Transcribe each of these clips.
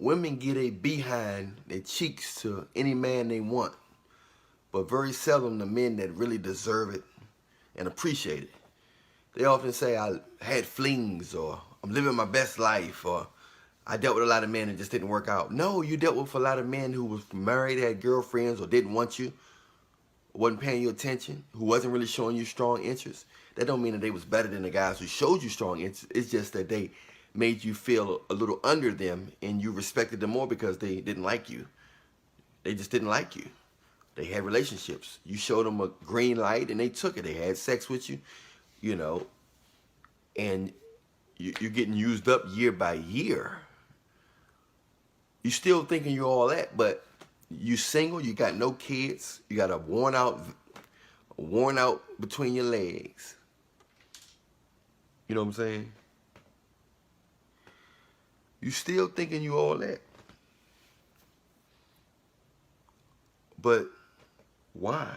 women get a behind their cheeks to any man they want, but very seldom the men that really deserve it and appreciate it. They often say, I had flings, or I'm living my best life, or I dealt with a lot of men and just didn't work out. No, you dealt with a lot of men who was married, had girlfriends, or didn't want you, wasn't paying you attention, who wasn't really showing you strong interest. That don't mean that they was better than the guys who showed you strong interest. It's just that they made you feel a little under them, and you respected them more because they didn't like you. They just didn't like you. They had relationships. You showed them a green light, and they took it. They had sex with you, you know, and you're getting used up year by year. You still thinking you're all that, but you single, you got no kids, you got a worn out between your legs. You know what I'm saying? You still thinking you all that. But why?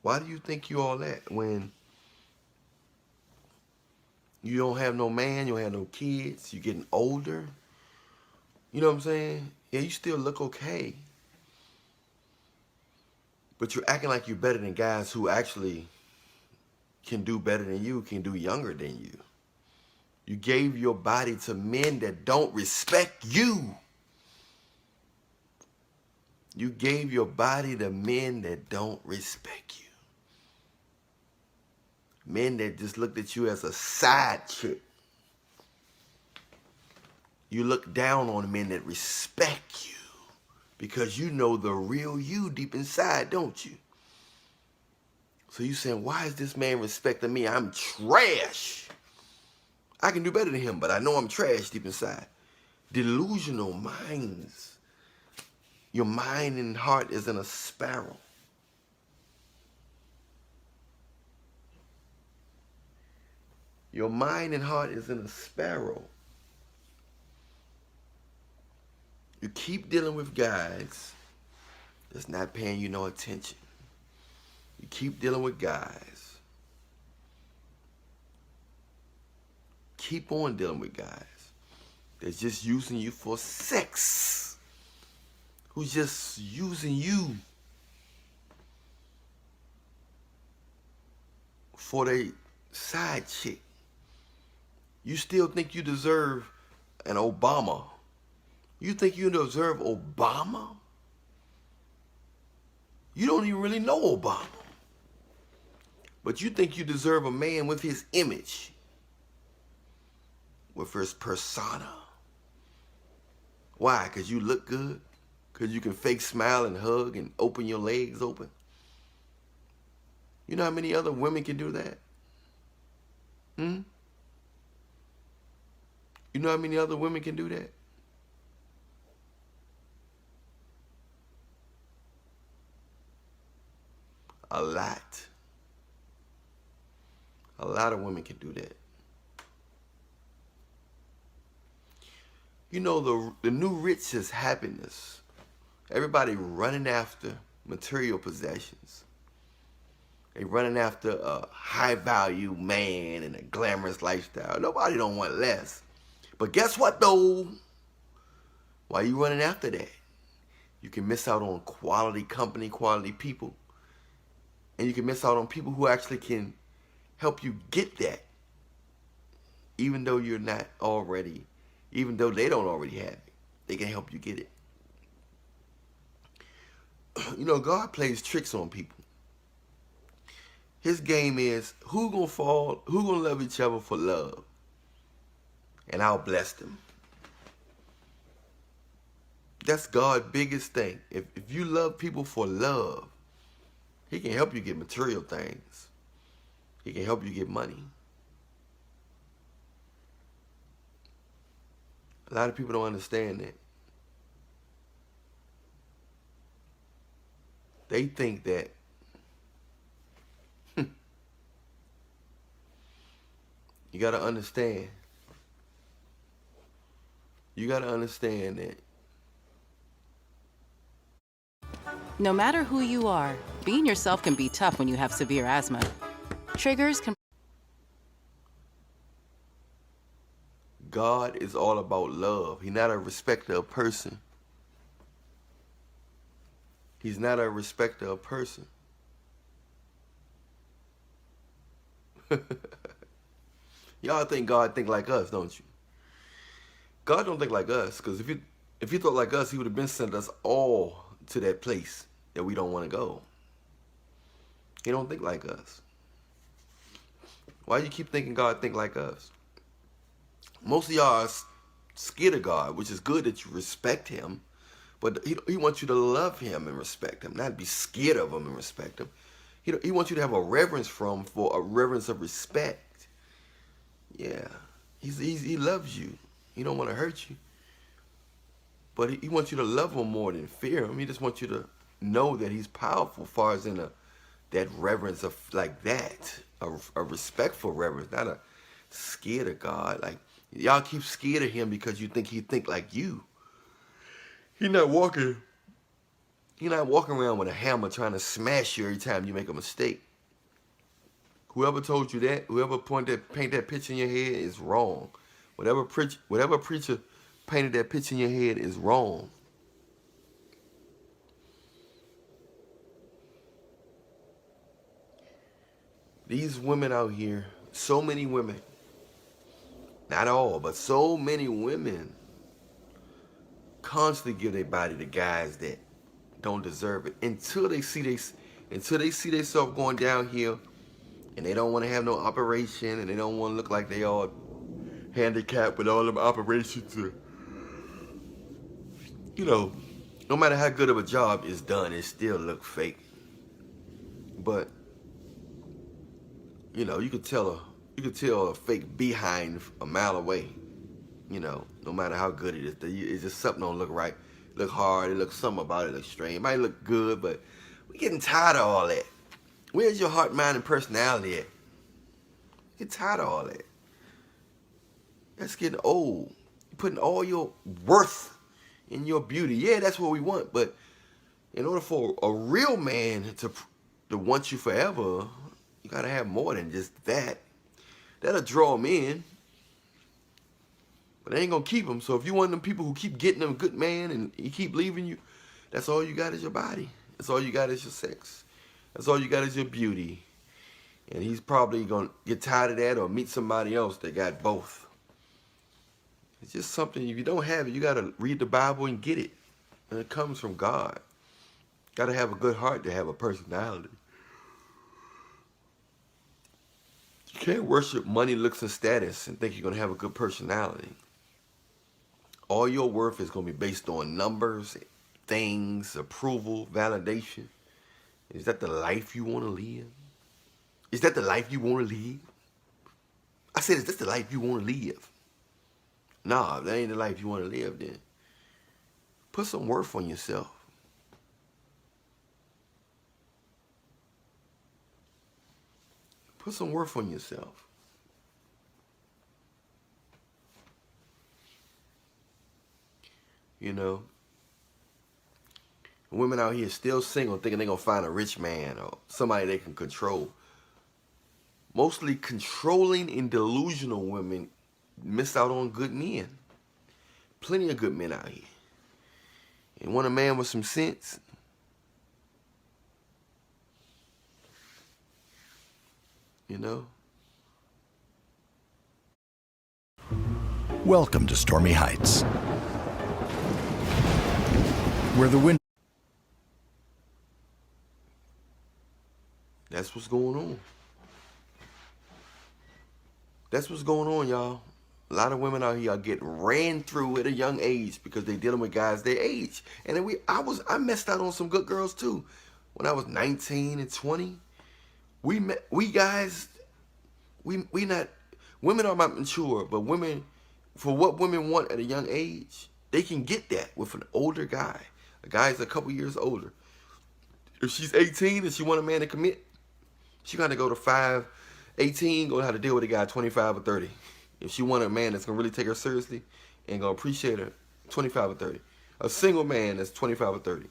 Why do you think you all that when you don't have no man, you don't have no kids, you're getting older? You know what I'm saying? Yeah, you still look okay. But you're acting like you're better than guys who actually can do better than you, can do younger than you. You gave your body to men that don't respect you. You gave your body to men that don't respect you. Men that just looked at you as a side chick. You look down on men that respect you because you know the real you deep inside, don't you? So you saying, why is this man respecting me? I'm trash. I can do better than him, but I know I'm trash deep inside. Delusional minds. Your mind and heart is in a spiral. Your mind and heart is in a spiral. You keep dealing with guys that's not paying you no attention. You keep dealing with guys. Keep on dealing with guys that's just using you for sex. Who's just using you for their side chick. You still think you deserve an Obama. You think you deserve Obama? You don't even really know Obama. But you think you deserve a man with his image, with his persona. Why? Because you look good? Because you can fake smile and hug and open your legs open? You know how many other women can do that? You know how many other women can do that? A lot. A lot of women can do that. You know, the new rich is happiness. Everybody running after material possessions. They running after a high value man and a glamorous lifestyle. Nobody don't want less. But guess what though? Why you running after that? You can miss out on quality company, quality people. And you can miss out on people who actually can help you get that. Even though you're not already, even though they don't already have it. They can help you get it. You know, God plays tricks on people. His game is, who gonna fall, who gonna love each other for love? And I'll bless them. That's God's biggest thing. If you love people for love, he can help you get material things. He can help you get money. A lot of people don't understand that. They think that you gotta understand. You gotta understand that. No matter who you are, being yourself can be tough when you have severe asthma. Triggers can... God is all about love. He's not a respecter of person. He's not a respecter of person. Y'all think God think like us, don't you? God don't think like us, because if he thought like us, he would have been sent us all to that place that we don't want to go. He don't think like us. Why do you keep thinking God think like us? Most of y'all are scared of God, which is good that you respect him, but he wants you to love him and respect him, not be scared of him and respect him. He wants you to have a reverence for him, for a reverence of respect. Yeah, he loves you. He don't want to hurt you, but he wants you to love him more than fear him. He just wants you to know that he's powerful, as far as in that reverence of like that, a respectful reverence, not a scared of God. Like y'all keep scared of him because you think he think like you. He's not walking around with a hammer trying to smash you every time you make a mistake. Whoever told you that, whoever paint that picture in your head is wrong. Whatever preacher painted that picture in your head is wrong. These women out here, so many women, not all, but so many women constantly give their body to guys that don't deserve it until they see themselves going downhill, and they don't want to have no operation, and they don't want to look like they all handicapped with all them operations. No matter how good of a job is done, it still look fake. But you could tell a fake behind a mile away. No matter how good it is, it's just something don't look right. Look hard, it looks something about it looks strange. It might look good, but we're getting tired of all that. Where's your heart, mind, and personality at? Get tired of all that. That's getting old. You're putting all your worth in your beauty. Yeah, that's what we want, but in order for a real man to want you forever, you gotta have more than just that. That'll draw him in, but it ain't gonna keep him. So if you want them people who keep getting them good man and he keep leaving you, that's all you got is your body. That's all you got is your sex. That's all you got is your beauty. And he's probably gonna get tired of that or meet somebody else that got both. It's just something, if you don't have it, you gotta read the Bible and get it. And it comes from God. Gotta have a good heart to have a personality. You can't worship money, looks, and status and think you're gonna have a good personality. All your worth is gonna be based on numbers, things, approval, validation. Is that the life you wanna live? Is that the life you wanna live? I said, is that the life you wanna live? Nah, if that ain't the life you wanna live, then put some worth on yourself. Put some worth on yourself. Women out here still single, thinking they're gonna find a rich man or somebody they can control. Mostly controlling and delusional women miss out on good men. Plenty of good men out here. And want a man with some sense? Welcome to Stormy Heights, where the wind... That's what's going on. That's what's going on, y'all. A lot of women out here are getting ran through at a young age because they dealing with guys their age. And then I messed out on some good girls too. When I was 19 and 20, women are not mature, but women, for what women want at a young age, they can get that with an older guy. A guy's a couple years older. If she's 18 and she want a man to commit, she got to go to 18, go how to deal with a guy 25 or 30. If she want a man that's going to really take her seriously and going to appreciate her, 25 or 30. A single man that's 25 or 30.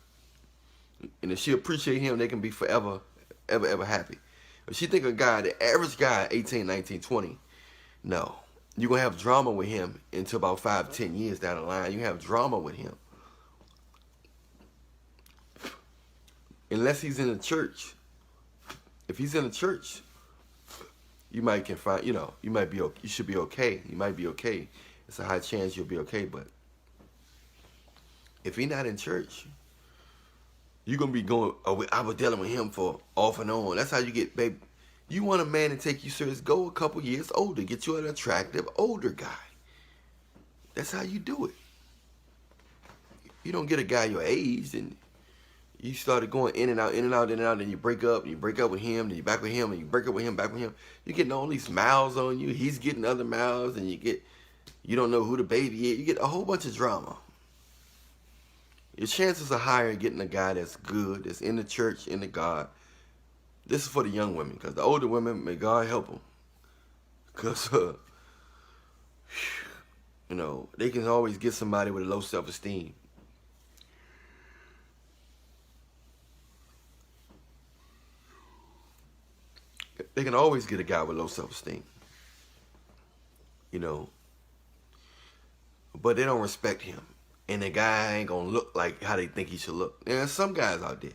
And if she appreciate him, they can be forever, ever, ever happy. If she think a guy, the average guy, 18, 19, 20, no. you're going to have drama with him until about 5, 10 years down the line. You have drama with him. Unless he's in a church. If he's in a church, you might can find, you might be okay. You should be okay. You might be okay. It's a high chance you'll be okay. But if he's not in church, you're going to be going, I was dealing with him for off and on. That's how you get, baby. You want a man to take you serious, go a couple years older. Get you an attractive older guy. That's how you do it. You don't get a guy your age and you started going in and out, in and out, in and out, and you break up with him, then you back with him, and you break up with him, back with him. You're getting all these miles on you. He's getting other miles, and you don't know who the baby is. You get a whole bunch of drama. Your chances are higher of getting a guy that's good, that's in the church, in the God. This is for the young women, because the older women, may God help them. Because, they can always get somebody with a low self-esteem. They can always get a guy with low self-esteem. But they don't respect him. And the guy ain't going to look like how they think he should look. There's some guys out there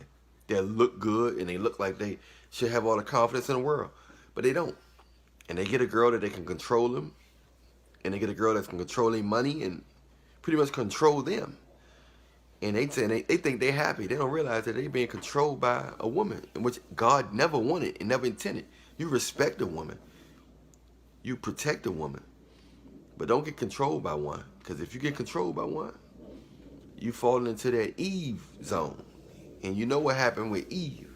that look good and they look like they should have all the confidence in the world. But they don't. And they get a girl that they can control them. And they get a girl that can control their money and pretty much control them. And they think they're happy. They don't realize that they're being controlled by a woman, which God never wanted and never intended. You respect a woman. You protect a woman. But don't get controlled by one. Because if you get controlled by one, you fall into that Eve zone. And you know what happened with Eve.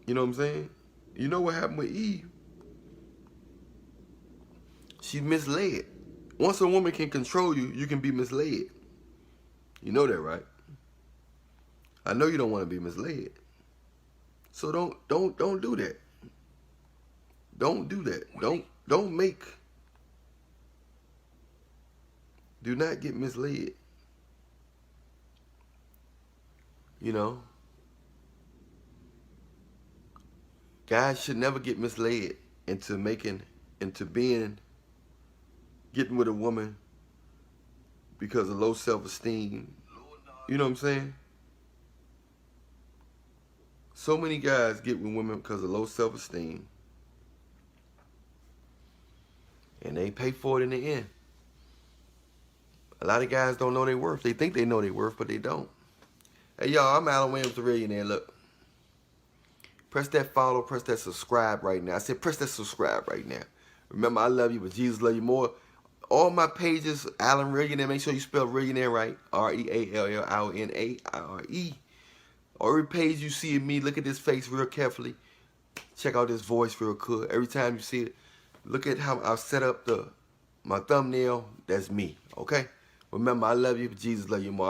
You know what I'm saying? You know what happened with Eve. She's misled. Once a woman can control you, you can be misled. You know that, right? I know you don't want to be misled. So don't do that. Don't do that. Do not get misled. Guys should never get misled into getting with a woman because of low self-esteem. You know what I'm saying? So many guys get with women because of low self-esteem. And they pay for it in the end. A lot of guys don't know their worth. They think they know their worth, but they don't. Hey, y'all, I'm Allan Reallionaire Nation. Look. Press that follow, press that subscribe right now. I said press that subscribe right now. Remember, I love you, but Jesus love you more. All my pages, Allan Reallionaire. Make sure you spell Reallionaire right. R-E-A-L-L-I-O-N-A-I-R-E. Every page you see of me, look at this face real carefully. Check out this voice real good. Every time you see it, look at how I set up my thumbnail. That's me, okay? Remember, I love you, but Jesus love you more.